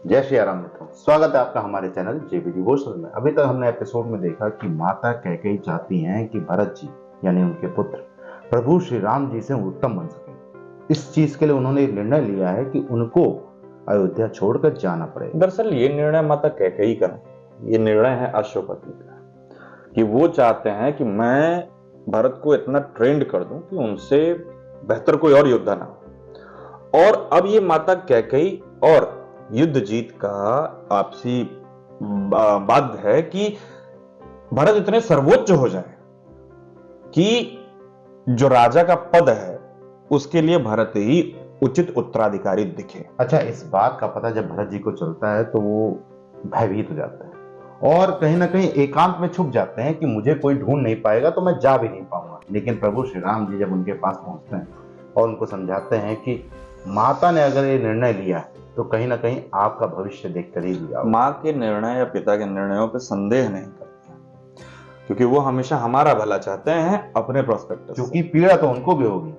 जय श्री राम मित्रों, स्वागत है आपका हमारे चैनल जेबी डिवोशनल में। अभी तक हमने एपिसोड में देखा कि माता कैकेयी चाहती हैं कि भरत जी यानी उनके पुत्र प्रभु श्री राम जी से उत्तम बन सके। इस चीज के लिए उन्होंने निर्णय लिया है कि उनको अयोध्या छोड़कर जाना पड़ेगा। दरअसल ये निर्णय माता कैकेयी का नहीं, ये निर्णय है अश्वपति का, कि वो चाहते हैं कि मैं भरत को इतना ट्रेंड कर दूं कि उनसे बेहतर कोई और योद्धा ना हो। और अब ये माता कैकेयी और युद्ध जीत का आपसी बात है कि भरत इतने सर्वोच्च हो जाए कि जो राजा का पद है उसके लिए भरत ही उचित उत्तराधिकारी दिखे। अच्छा, इस बात का पता जब भरत जी को चलता है तो वो भयभीत हो जाता है और कहीं ना कहीं एकांत में छुप जाते हैं कि मुझे कोई ढूंढ नहीं पाएगा तो मैं जा भी नहीं पाऊंगा। लेकिन प्रभु श्री राम जी जब उनके पास पहुंचते हैं और उनको समझाते हैं कि माता ने अगर ये निर्णय लिया है तो कहीं ना कहीं आपका भविष्य देखकर ही लिया। माँ के निर्णय या पिता के निर्णयों पर संदेह नहीं करते, क्योंकि वो हमेशा हमारा भला चाहते हैं अपने प्रोस्पेक्ट। क्योंकि पीड़ा तो उनको भी होगी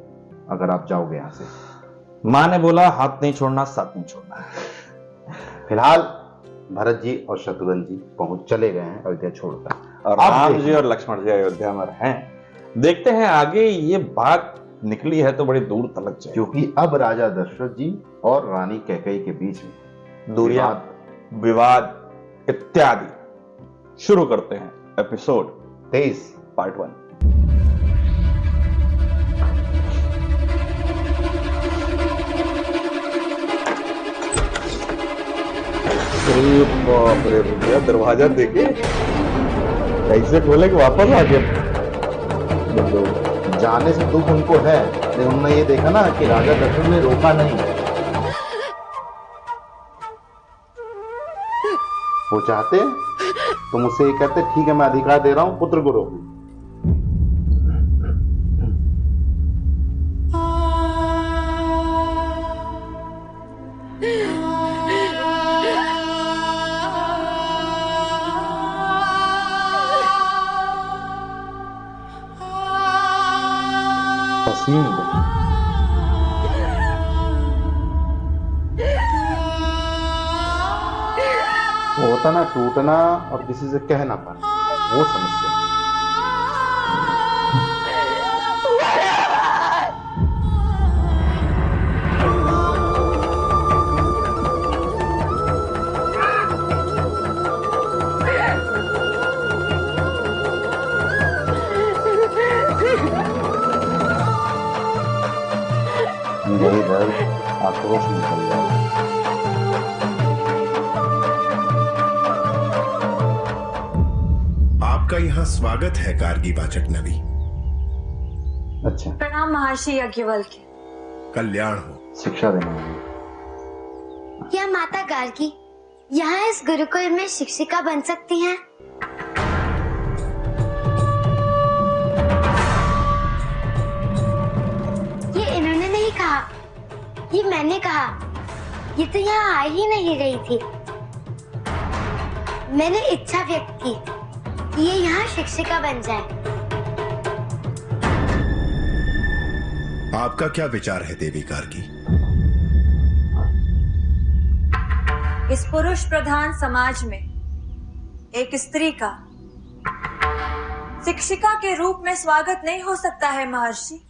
अगर आप जाओगे यहाँ से। माँ ने बोला हाथ नहीं छोड़ना, साथ नहीं छोड़ना। फिलहाल भरत जी और शत्रुघ्न जी पहुंच चले गए हैं अयोध्या छोड़कर, और राम जी और लक्ष्मण जी अयोध्या में हैं। देखते हैं आगे ये बात निकली है तो बड़ी दूर तलक जाए, क्योंकि अब राजा दशरथ जी और रानी कैकेयी के बीच में दूरियां, विवाद इत्यादि। शुरू करते हैं एपिसोड 23 पार्ट 1। बाप रे भैया, दरवाजा देखे कैसे खोले कि वापस आ गए। जाने से दुख उनको है, लेकिन उन्होंने ये देखा ना कि राजा दशरथ ने रोका नहीं। वो चाहते तो मुझसे ये कहते ठीक है मैं अधिकार दे रहा हूं, पुत्र को रोक। वो होता ना टूटना और किसी से कह ना पाना, वो समस्या। यही दर्द आक्रोश निकल जाए। आपका यहाँ स्वागत है गार्गी वाचक नवी। अच्छा, प्रणाम महर्षि याज्ञवल्क्य। कल्याण हो। शिक्षा देना है। क्या माता गार्गी यहाँ इस गुरुकुल में शिक्षिका बन सकती हैं? ये इन्होंने नहीं कहा, ये मैंने कहा। ये तो यहाँ आ ही नहीं रही थी। मैंने इच्छा व्यक्त की कि ये यहाँ शिक्षिका बन जाए। आपका क्या विचार है देवी गार्गी? इस पुरुष प्रधान समाज में एक स्त्री का शिक्षिका के रूप में स्वागत नहीं हो सकता है महर्षि।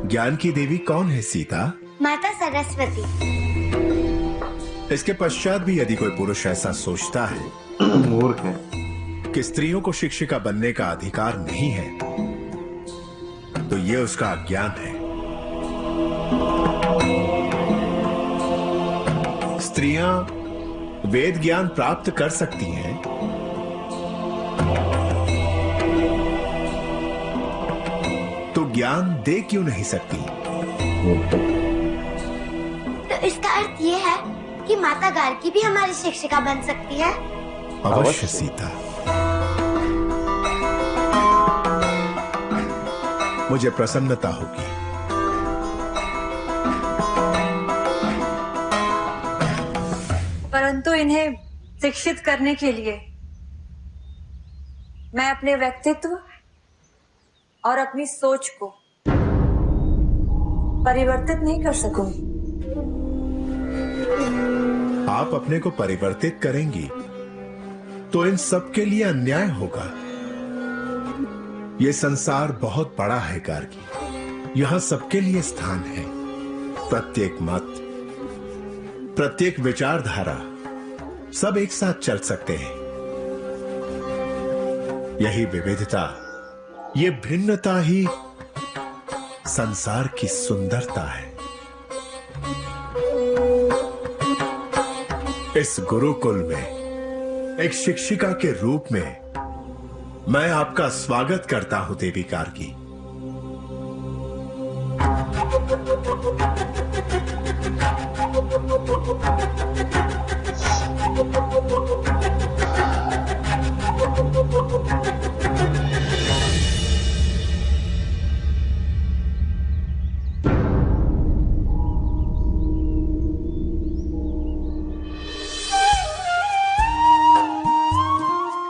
ज्ञान की देवी कौन है सीता? माता सरस्वती। इसके पश्चात भी यदि कोई पुरुष ऐसा सोचता है मूर्ख है कि स्त्रियों को शिक्षिका बनने का अधिकार नहीं है, तो ये उसका अज्ञान है। स्त्रियां वेद ज्ञान प्राप्त कर सकती हैं, तो ज्ञान दे क्यों नहीं सकती? तो इसका अर्थ ये है कि माता गार्गी भी हमारी शिक्षिका बन सकती है। अवश्य सीता। मुझे प्रसन्नता होगी। परंतु इन्हें शिक्षित करने के लिए मैं अपने व्यक्तित्व और अपनी सोच को परिवर्तित नहीं कर सकूंगी। आप अपने को परिवर्तित करेंगी तो इन सब के लिए अन्याय होगा। ये संसार बहुत बड़ा है गार्गी, यहां सबके लिए स्थान है। प्रत्येक मत, प्रत्येक विचारधारा, सब एक साथ चल सकते हैं। यही विविधता, ये भिन्नता ही संसार की सुंदरता है। इस गुरुकुल में एक शिक्षिका के रूप में मैं आपका स्वागत करता हूं देवी गार्गी।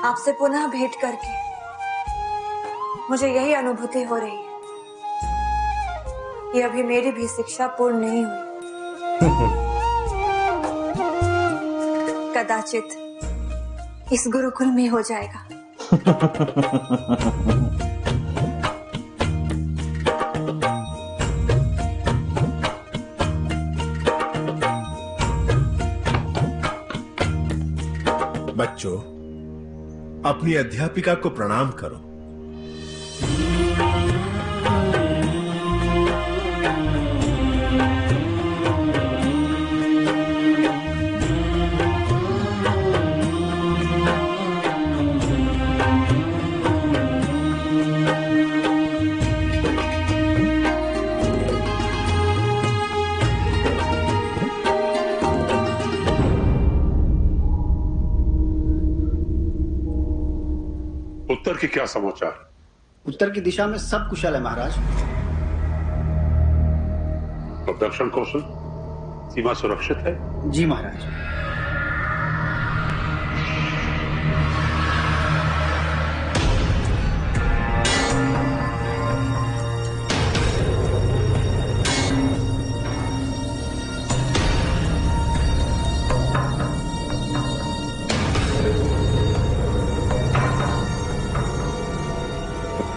आपसे पुनः भेंट करके मुझे यही अनुभूति हो रही है कि अभी मेरी भी शिक्षा पूर्ण नहीं हुई। कदाचित इस गुरुकुल में हो जाएगा। बच्चों, अपनी अध्यापिका को प्रणाम करो। उत्तर के क्या समाचार? उत्तर की दिशा में सब कुशल है महाराज। और दक्षिण कौशल, सीमा सुरक्षित है? जी महाराज।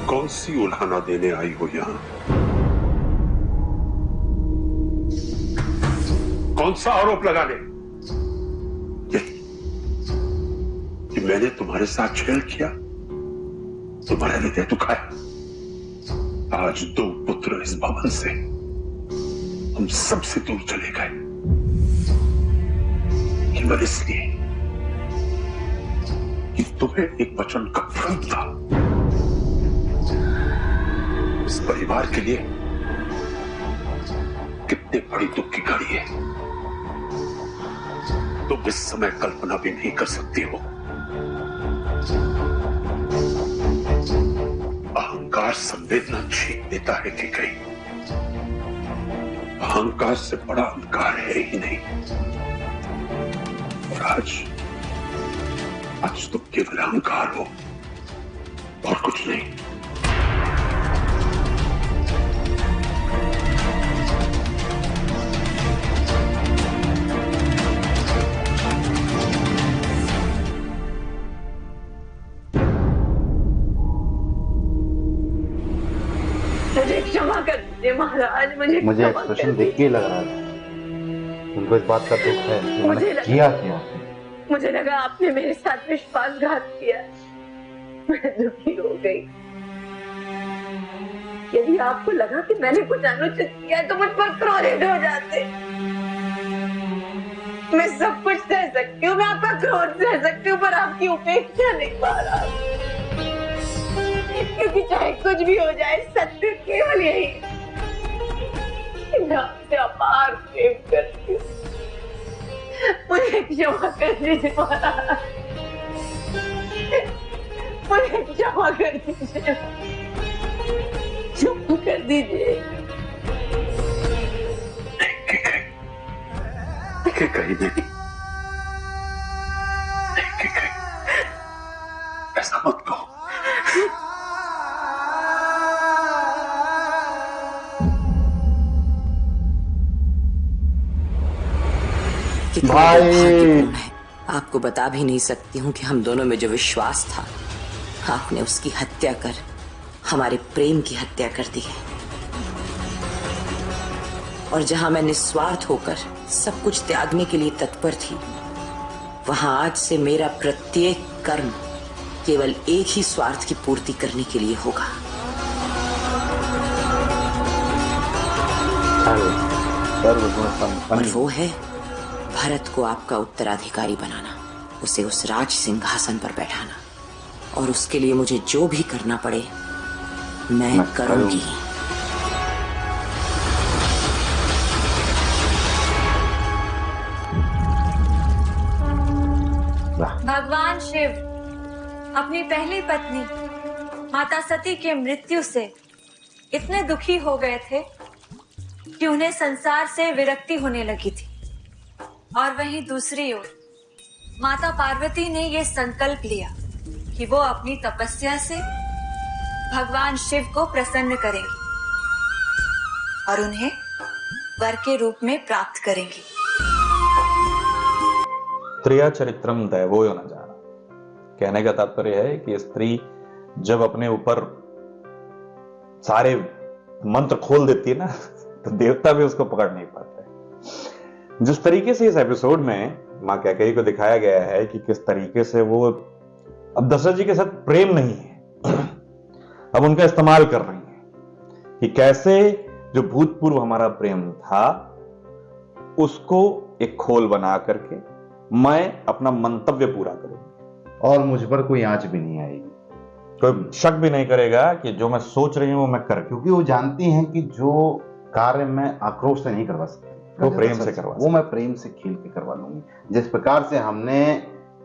कौन सी उल्हाना देने आई हो यहां? कौन सा आरोप लगाने? यही कि मैंने तुम्हारे साथ छेड़ किया, तुम्हारा हृदय दुखाया। आज 2 पुत्र इस भवन से हम सबसे दूर चले गए, केवल इसलिए कि तुम्हें एक वचन का भ्रम था। इस परिवार के लिए कितने बड़ी दुख की घड़ी है, तुम इस समय कल्पना भी नहीं कर सकती हो। अहंकार संवेदना छीन लेता है कि कहीं अहंकार से बड़ा अहंकार है ही नहीं। और आज तुम केवल अहंकार हो और कुछ नहीं। क्षमा कर दीजिए महाराज, मुझे एक्सप्रेशन देख के लग रहा है उनको इस बात का दुख है कि मैंने किया क्या। मुझे लगा आपने मेरे साथ विश्वासघात किया, मैं दुखी हो गई। यदि आपको लगा कि मैंने कुछ अनुचित किया तो मुझ पर क्रोधित हो जाते। मैं सब कुछ सह सकती हूँ, मैं आपका क्रोध सह सकती हूँ, पर आपकी उपेक्षा नहीं पा रहा। क्योंकि चाहे कुछ भी हो जाए, सत्य केवल यही कि मैं आपसे अपार प्रेम करती हूँ। मुझे क्षमा कर दीजिए महाराज, मुझे क्षमा कर दीजिए, क्षमा कर दीजिए। कहीं नहीं, ऐसा मत कहो। कितना भाई। दुर्भाग्यपूर्ण है। आपको बता भी नहीं सकती हूँ कि हम दोनों में जो विश्वास था, आपने उसकी हत्या कर हमारे प्रेम की हत्या कर दी है। और जहां मैं निस्वार्थ होकर सब कुछ त्यागने के लिए तत्पर थी, वहां आज से मेरा प्रत्येक कर्म केवल एक ही स्वार्थ की पूर्ति करने के लिए होगा। सर्वगुण और संपन्न वो है भरत को आपका उत्तराधिकारी बनाना, उसे उस राज सिंहासन पर बैठाना। और उसके लिए मुझे जो भी करना पड़े मैं करूंगी। भगवान शिव अपनी पहली पत्नी माता सती के मृत्यु से इतने दुखी हो गए थे कि उन्हें संसार से विरक्ति होने लगी थी। और वहीं दूसरी ओर माता पार्वती ने यह संकल्प लिया कि वो अपनी तपस्या से भगवान शिव को प्रसन्न करेंगी और उन्हें वर के रूप में प्राप्त करेंगी। स्त्रिया चरित्रम दैवोयो न जाना। कहने का तात्पर्य है कि स्त्री जब अपने ऊपर सारे मंत्र खोल देती है ना, तो देवता भी उसको पकड़ नहीं पाते। जिस तरीके से इस एपिसोड में मां कैकेयी को दिखाया गया है कि किस तरीके से वो अब दशरथ जी के साथ प्रेम नहीं है, अब उनका इस्तेमाल कर रही है, कि कैसे जो भूतपूर्व हमारा प्रेम था उसको एक खोल बना करके मैं अपना मंतव्य पूरा करूंगा और मुझ पर कोई आंच भी नहीं आएगी। कोई शक भी नहीं करेगा कि जो मैं सोच रही हूं वो मैं कर, क्योंकि वो जानती हैं कि जो कार्य मैं आक्रोश से नहीं करवा सकती, वो प्रेम से करवा वो मैं प्रेम से खेल के करवा लूंगी। जिस प्रकार से हमने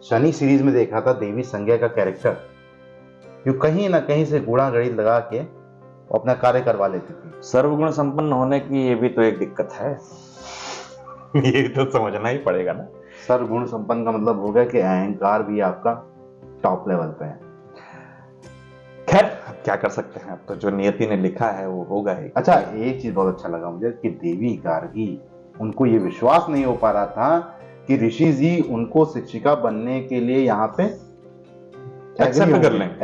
शनि सीरीज में देखा था देवी संज्ञा का कैरेक्टर, जो कहीं ना कहीं से गुणा गणित लगा के वो अपना कार्य करवा लेती थी। सर्वगुण संपन्न होने की ये भी तो एक दिक्कत है। ये तो समझना ही पड़ेगा ना। सर्वगुण संपन्न का मतलब हो गया कि अहंकार भी आपका टॉप लेवल पे है। खैर क्या कर सकते हैं, अब तो जो नियति ने लिखा है वो होगा ही। अच्छा, एक चीज बहुत अच्छा लगा मुझे कि देवी गार्गी, उनको ये विश्वास नहीं हो पा रहा था कि ऋषि जी उनको शिक्षिका बनने के लिए यहाँ पे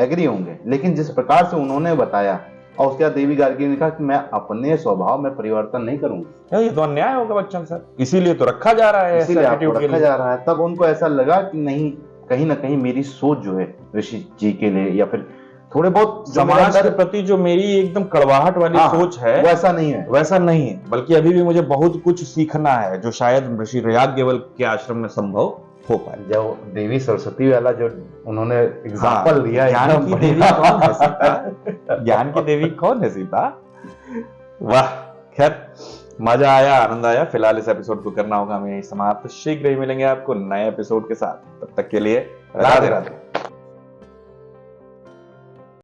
एग्री होंगे, लेकिन जिस प्रकार से उन्होंने बताया और उसके बाद देवी गार्गी ने कहा कि मैं अपने स्वभाव में परिवर्तन नहीं करूंगी। ये तो अन्याय होगा बच्चन सर, इसीलिए तो रखा जा रहा है, इसीलिए आपको रखा जा रहा है। तब उनको ऐसा लगा कि नहीं, कहीं ना कहीं मेरी सोच जो है ऋषि जी के लिए या फिर थोड़े बहुत समाज के प्रति जो मेरी एकदम कड़वाहट वाली सोच है वैसा नहीं है, वैसा नहीं है, बल्कि अभी भी मुझे बहुत कुछ सीखना है जो शायद ऋषि याज्ञवल के आश्रम में संभव हो पाए। जो देवी सरस्वती वाला जो उन्होंने एग्जाम्पल दिया, ज्ञान की देवी कौन है सीता? ज्ञान की देवी कौन है सीता? वाह, खैर मजा आया, आनंद आया। फिलहाल इस एपिसोड को करना होगा हमें यही समाप्त। शीघ्र ही मिलेंगे आपको नए एपिसोड के साथ, तब तक के लिए राधे राधे।